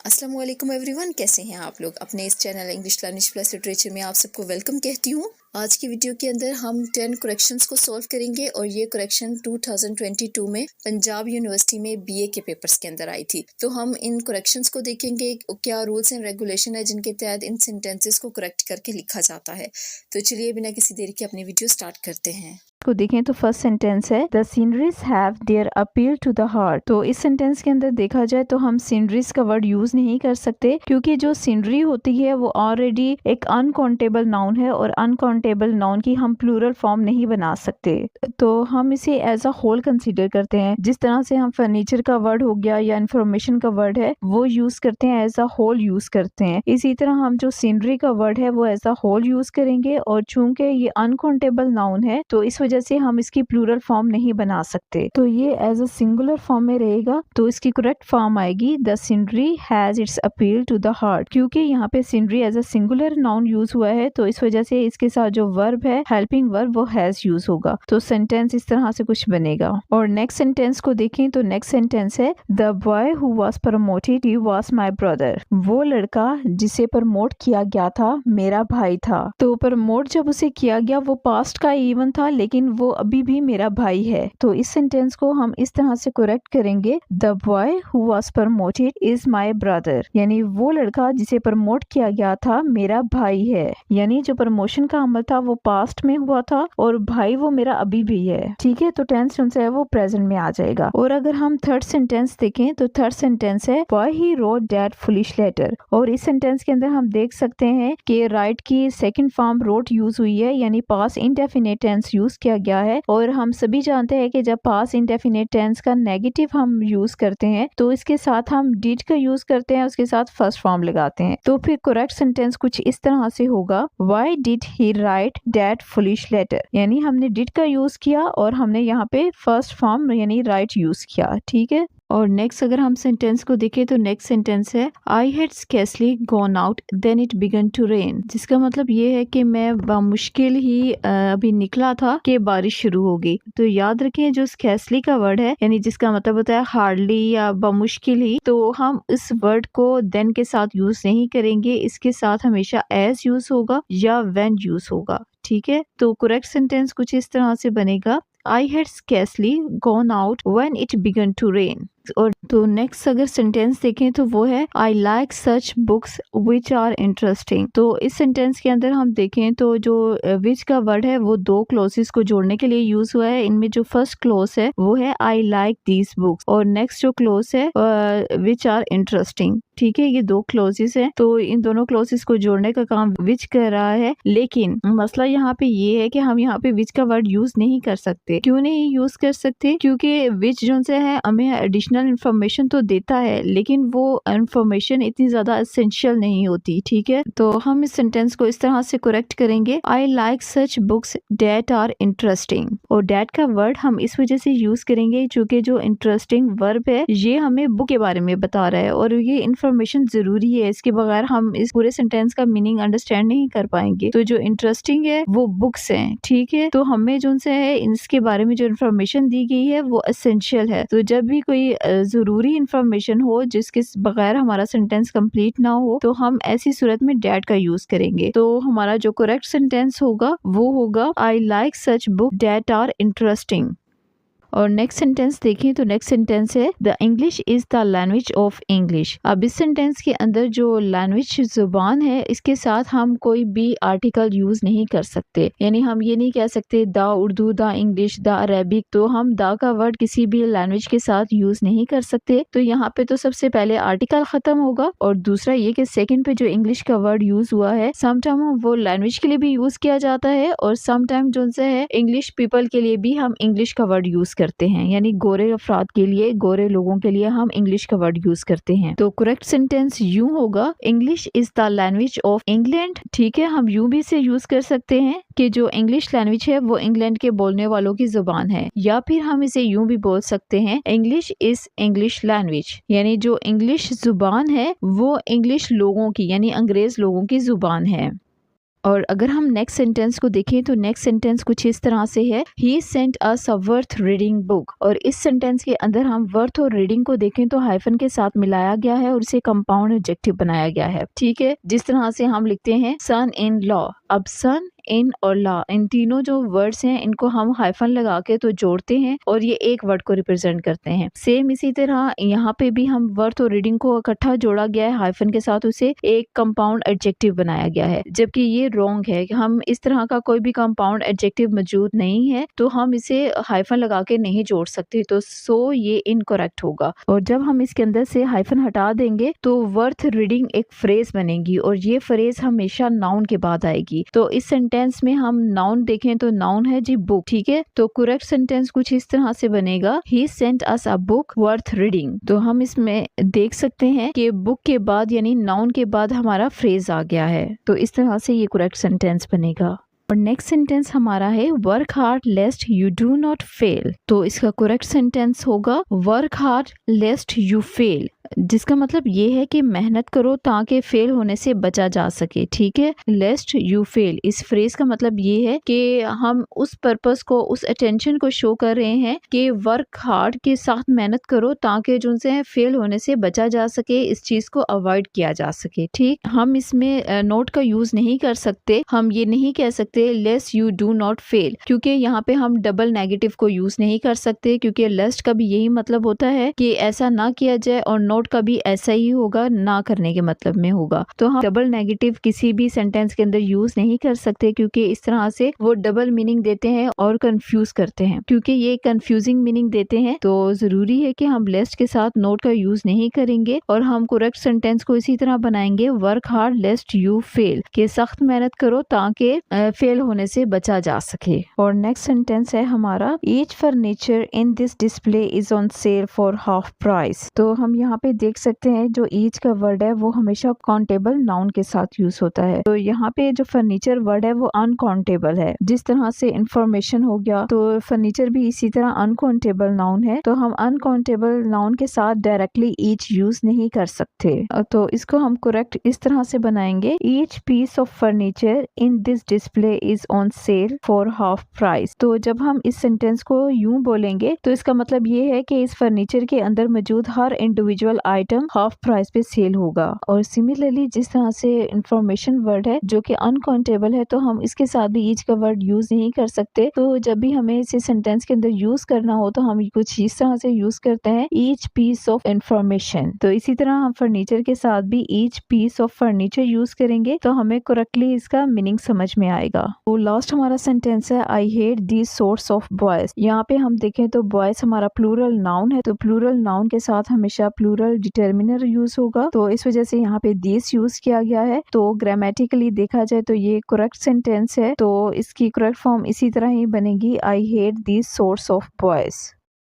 अस्सलाम वालेकुम एवरीवन, कैसे हैं आप लोग। अपने इस channel English learning plus literature में आप सबको वेलकम कहती हूँ। आज की वीडियो के अंदर हम 10 करेक्शंस को सॉल्व करेंगे और ये करेक्शन 2022 में पंजाब यूनिवर्सिटी में बीए के पेपर्स के अंदर आई थी। तो हम इन करेक्शंस को देखेंगे, क्या रूल्स एंड रेगुलेशन है जिनके तहत इन सेंटेंसेस को करेक्ट करके लिखा जाता है। तो चलिए बिना किसी देरी के अपनी वीडियो स्टार्ट करते हैं। को देखें तो फर्स्ट सेंटेंस है the sceneries have their appeal to the heart. तो इस सेंटेंस के अंदर देखा जाए तो हम सीनरीज का वर्ड यूज नहीं कर सकते, क्योंकि जो सीनरी होती है वो ऑलरेडी एक अनकाउंटेबल नाउन है और अनकाउंटेबल नाउन की हम प्लूरल फॉर्म नहीं बना सकते। तो हम इसे एज अ होल कंसीडर करते हैं। जिस तरह से हम फर्नीचर का वर्ड हो गया या इंफॉर्मेशन का वर्ड है वो यूज करते हैं, एज अ होल यूज करते हैं। इसी तरह हम जो सीनरी का वर्ड है वो एज अ होल यूज करेंगे, और चूंकि ये अनकाउंटेबल नाउन है तो इस वजह से हम इसकी प्लूरल फॉर्म नहीं बना सकते। तो ये एज अ सिंगुलर फॉर्म में रहेगा। तो इसकी करेक्ट फॉर्म आएगी the scenery has its appeal to the heart. क्योंकि यहाँ पे scenery as a singular noun use हुआ है तो इस वजह से इसके साथ जो वर्ब है हेल्पिंग वर्ब वो हैज यूज होगा। तो सेंटेंस इस तरह से कुछ बनेगा। और नेक्स्ट सेंटेंस को देखें तो नेक्स्ट सेंटेंस है the boy who was promoted he was my brother. वो लड़का जिसे प्रमोट किया गया था मेरा भाई था। तो प्रमोट जब उसे किया गया वो पास्ट का इवन था, लेकिन वो अभी भी मेरा भाई है। तो इस सेंटेंस को हम इस तरह से करेक्ट करेंगे the boy who was promoted is my brother. यानी वो लड़का जिसे प्रमोट किया गया था मेरा भाई है। यानी जो प्रमोशन का अमल था वो पास्ट में हुआ था और भाई वो मेरा अभी भी है। ठीक है, तो टेंस जो है वो प्रेजेंट में आ जाएगा। और अगर हम थर्ड सेंटेंस देखें तो थर्ड सेंटेंस है why he wrote that foolish letter. और इस सेंटेंस के अंदर हम देख सकते हैं कि राइट की सेकंड फॉर्म रोट यूज हुई है, यानी पास्ट इंडेफिनिट टेंस यूज किया गया है। और हम सभी जानते हैं कि जब पास्ट इंडेफिनिट टेंस का नेगेटिव हम यूज करते हैं तो इसके साथ हम डिड का यूज करते हैं, उसके साथ फर्स्ट फॉर्म लगाते हैं। तो फिर करेक्ट सेंटेंस कुछ इस तरह से होगा why did he write that foolish letter. यानी हमने डिड का यूज किया और हमने यहाँ पे फर्स्ट फॉर्म यानी राइट यूज किया। ठीक है। और नेक्स्ट अगर हम सेंटेंस को देखें तो नेक्स्ट सेंटेंस है I had scarcely gone out then it began to rain. जिसका मतलब ये है कि मैं बामुश्किल ही अभी निकला था कि बारिश शुरू हो गई। तो याद रखें जो स्केर्सली का वर्ड है यानी जिसका मतलब होता है हार्डली या बामुश्किल ही, तो हम इस वर्ड को देन के साथ यूज नहीं करेंगे। इसके साथ हमेशा एज यूज होगा या व्हेन यूज होगा। ठीक है, तो करेक्ट सेंटेंस कुछ इस तरह से बनेगा I had scarcely gone out when it began to rain। और तो नेक्स्ट अगर सेंटेंस देखें तो वो है I like such books which are interesting। तो इस सेंटेंस के अंदर हम देखें तो जो which का वर्ड है वो दो क्लोजेस को जोड़ने के लिए यूज हुआ है। इनमें जो फर्स्ट क्लोज है वो है I like these books और नेक्स्ट जो क्लोज है which are interesting। ठीक है, ये दो क्लोजेस हैं तो इन दोनों क्लोजेस को जोड़ने का काम विच कर रहा है। लेकिन मसला यहाँ पे ये है कि हम यहाँ पे विच का वर्ड यूज नहीं कर सकते। क्यों नहीं यूज कर सकते? क्योंकि विच जो से है हमें एडिशनल इन्फॉर्मेशन तो देता है लेकिन वो इन्फॉर्मेशन इतनी ज्यादा एसेंशियल नहीं होती। ठीक है, तो हम इस सेंटेंस को इस तरह से करेक्ट करेंगे I like such books that are interesting. और डेट का वर्ड हम इस वजह से यूज करेंगे चूंकि जो इंटरेस्टिंग वर्ब है ये हमें बुक के बारे में बता रहा है और ये इन्फॉर्मेशन जरूरी है। इसके बगैर हम इस पूरे सेंटेंस का मीनिंग अंडरस्टैंड नहीं कर पाएंगे। तो जो इंटरेस्टिंग है वो बुक्स हैं। ठीक है, तो हमें जो है इसके बारे में जो इन्फॉर्मेशन दी गई है वो एसेंशियल है। तो जब भी कोई जरूरी इन्फॉर्मेशन हो जिसके बगैर हमारा सेंटेंस कंप्लीट ना हो तो हम ऐसी सूरत में डेट का यूज करेंगे। तो हमारा जो करेक्ट सेंटेंस होगा वो होगा I like such book that are interesting. और नेक्स्ट सेंटेंस देखें तो नेक्स्ट सेंटेंस है the English is the language of English. अब इस सेंटेंस के अंदर जो लैंग्वेज जुबान है इसके साथ हम कोई भी आर्टिकल यूज नहीं कर सकते। यानी हम ये नहीं कह सकते the Urdu, the English, the Arabic. तो हम द का वर्ड किसी भी लैंग्वेज के साथ यूज नहीं कर सकते। तो यहाँ पे तो सबसे पहले आर्टिकल खत्म होगा और दूसरा ये कि सेकंड पे जो इंग्लिश का वर्ड यूज हुआ है समटाइम वो लैंग्वेज के लिए भी यूज किया जाता है और समटाइम जो है इंग्लिश पीपल के लिए भी हम इंग्लिश का वर्ड यूज करते हैं। यानी गोरे अफराद के लिए, गोरे लोगों के लिए हम इंग्लिश का वर्ड यूज करते हैं। तो करेक्ट सेंटेंस यूं होगा English is the language of England. ठीक है, हम यूं भी से यूज कर सकते हैं कि जो इंग्लिश लैंग्वेज है वो इंग्लैंड के बोलने वालों की जुबान है, या फिर हम इसे यूं भी बोल सकते हैं इंग्लिश इज इंग्लिश लैंग्वेज। यानी जो इंग्लिश जुबान है वो इंग्लिश लोगों की यानी अंग्रेज लोगों की जुबान है। और अगर हम नेक्स्ट सेंटेंस को देखें तो नेक्स्ट सेंटेंस कुछ इस तरह से है, he sent us a worth reading book. और इस सेंटेंस के अंदर हम वर्थ और रीडिंग को देखें तो हाइफन के साथ मिलाया गया है और इसे कंपाउंड एडजेक्टिव बनाया गया है। ठीक है, जिस तरह से हम लिखते हैं सन इन लॉ। अब सन, इन और ला, इन तीनों जो वर्ड्स हैं इनको हम हाइफन लगा के तो जोड़ते हैं और ये एक वर्ड को रिप्रेजेंट करते हैं। सेम इसी तरह यहाँ पे भी हम वर्थ और रीडिंग को इकट्ठा जोड़ा गया है हाइफन के साथ, उसे एक कंपाउंड एडजेक्टिव बनाया गया है, जबकि ये रॉन्ग है। हम इस तरह का कोई भी कंपाउंड एडजेक्टिव मौजूद नहीं है तो हम इसे हाइफन लगा के नहीं जोड़ सकते, तो सो ये इनकरेक्ट होगा। और जब हम इसके अंदर से हाइफन हटा देंगे तो वर्थ रीडिंग एक फ्रेज बनेगी और ये फ्रेज हमेशा नाउन के बाद आएगी। तो इस सेंटेंस में हम नाउन देखें तो नाउन है जी बुक। ठीक है, तो करेक्ट सेंटेंस कुछ इस तरह से बनेगा, he sent us a book worth reading. तो हम इसमें देख सकते हैं कि बुक के बाद यानी नाउन के बाद हमारा फ्रेज आ गया है, तो इस तरह से ये करेक्ट सेंटेंस बनेगा। और नेक्स्ट सेंटेंस हमारा है work hard लेस्ट you do not fail. तो इसका करेक्ट सेंटेंस होगा वर्क हार्ड लेस्ट यू फेल, जिसका मतलब ये है कि मेहनत करो ताकि फेल होने से बचा जा सके। ठीक है, लेस्ट यू फेल, इस फ्रेज का मतलब ये है कि हम उस पर्पस को, उस अटेंशन को शो कर रहे हैं कि वर्क हार्ड के साथ मेहनत करो ताकि जो से फेल होने से बचा जा सके, इस चीज को अवॉइड किया जा सके। ठीक, हम इसमें नोट का यूज नहीं कर सकते, हम ये नहीं कह सकते less you do not fail, क्योंकि यहाँ पे हम डबल नेगेटिव को यूज नहीं कर सकते, क्योंकि लेस्ट का भी यही मतलब होता है कि ऐसा ना किया जाए और नोट का भी ऐसा ही होगा, ना करने के मतलब में होगा। तो हम डबल नेगेटिव किसी भी सेंटेंस के अंदर यूज नहीं कर सकते, क्योंकि इस तरह से वो डबल मीनिंग देते हैं और कंफ्यूज करते हैं। क्योंकि ये कंफ्यूजिंग मीनिंग देते हैं तो जरूरी है कि हम लेस्ट के साथ नोट का यूज नहीं करेंगे और हम करेक्ट सेंटेंस को इसी तरह बनाएंगे, वर्क हार्ड लेस्ट यू फेल, कि सख्त मेहनत करो ताकि फेल होने से बचा जा सके। और नेक्स्ट सेंटेंस है हमारा, each furniture in this display is on sale for half price. तो हम यहाँ पे देख सकते हैं जो ईच का वर्ड है वो हमेशा काउंटेबल नाउन के साथ यूज होता है। तो यहाँ पे जो फर्नीचर वर्ड है वो अनकाउंटेबल है, जिस तरह से इंफॉर्मेशन हो गया तो फर्नीचर भी इसी तरह अनकाउंटेबल नाउन है। तो हम अनकाउंटेबल नाउन के साथ डायरेक्टली ईच यूज नहीं कर सकते, तो इसको हम करेक्ट इस तरह से बनाएंगे, each piece of furniture in this display is on sale for half price. तो जब हम इस सेंटेंस को यूं बोलेंगे तो इसका मतलब ये है कि इस फर्नीचर के अंदर मौजूद हर इंडिविजुअल आइटम हाफ प्राइस पे सेल होगा। और सिमिलरली जिस तरह से इंफॉर्मेशन वर्ड है जो कि अनकाउंटेबल है, तो हम इसके साथ भी ईच का वर्ड यूज नहीं कर सकते। तो जब भी हमें इसे सेंटेंस के अंदर यूज करना हो तो हम कुछ इस तरह से यूज करते हैं, ईच पीस ऑफ इंफॉर्मेशन। तो इसी तरह हम फर्नीचर के साथ भी each piece of furniture use करेंगे तो हमें करेक्टली इसका मीनिंग समझ में आएगा। तो लास्ट हमारा सेंटेंस है, I hate these sorts of boys. यहाँ पे हम देखें तो बॉयज हमारा प्लूरल नाउन है, तो प्लूरल नाउन के साथ हमेशा प्लूरल डिटर्मिनर यूज होगा, तो इस वजह से यहाँ पे दिस यूज किया गया है। तो ग्रामेटिकली देखा जाए तो ये करेक्ट सेंटेंस है, तो इसकी करेक्ट फॉर्म इसी तरह ही बनेगी, I hate these sorts of boys.